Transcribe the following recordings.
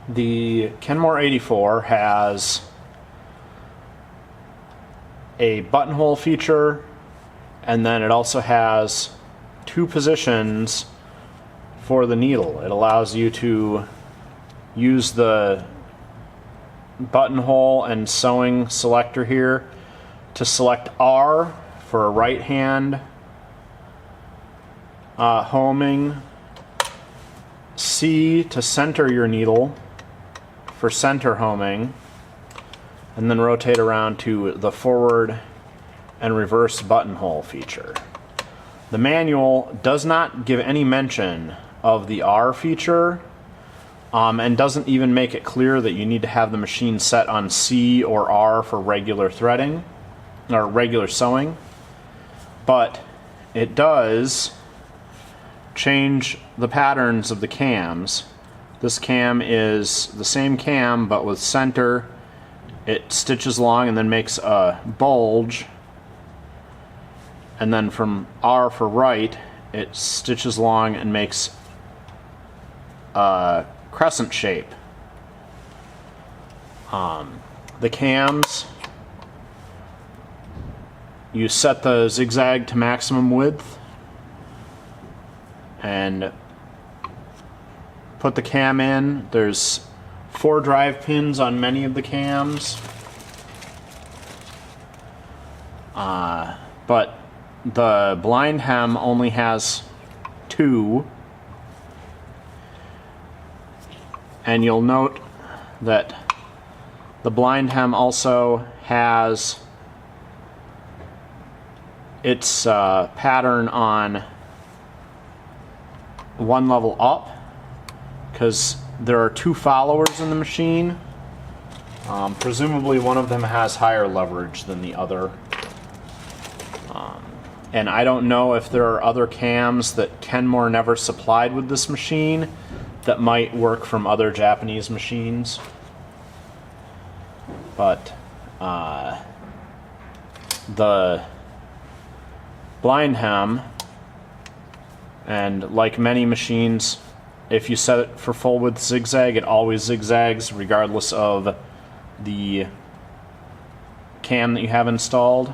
The Kenmore 84 has a buttonhole feature, and then it also has two positions for the needle. It allows you to use the buttonhole and sewing selector here to select R for right hand homing, C to center your needle for center homing, and then rotate around to the forward and reverse buttonhole feature. The manual does not give any mention of the R feature, and doesn't even make it clear that you need to have the machine set on C or R for regular threading or regular sewing, but it does change the patterns of the cams. This cam is the same cam, but with center. It stitches along and then makes a bulge, and then from R for right it stitches along and makes a crescent shape. The cams, you set the zigzag to maximum width and put the cam in. There's 4 drive pins on many of the cams, but the blind hem only has 2, and you'll note that the blind hem also has its pattern on one level up, because there are 2 followers in the machine. Presumably one of them has higher leverage than the other. And I don't know if there are other cams that Kenmore never supplied with this machine that might work from other Japanese machines. But the blind hem, and like many machines, if you set it for full width zigzag, it always zigzags regardless of the cam that you have installed.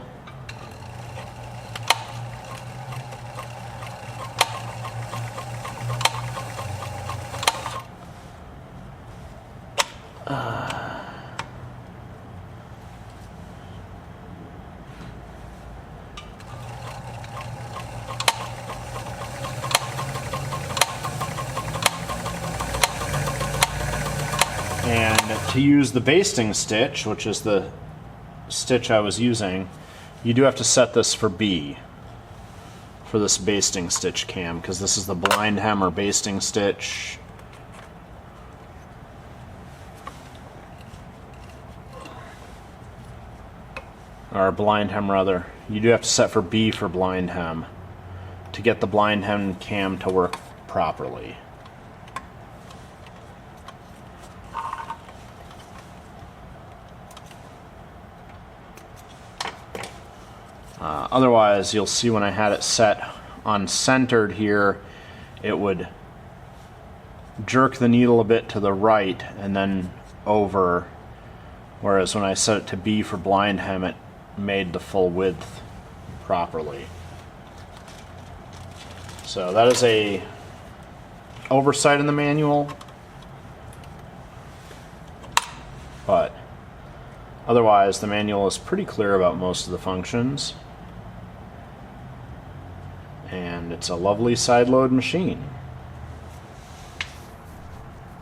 And to use the basting stitch, which is the stitch I was using, you do have to set this for B for this basting stitch cam, because this is the blind hem or basting stitch. Or blind hem rather. You do have to set for B for blind hem to get the blind hem cam to work properly. Otherwise, you'll see when I had it set on centered here, it would jerk the needle a bit to the right and then over, whereas when I set it to B for blind hem, it made the full width properly. So that is a oversight in the manual, but otherwise the manual is pretty clear about most of the functions, and it's a lovely side load machine.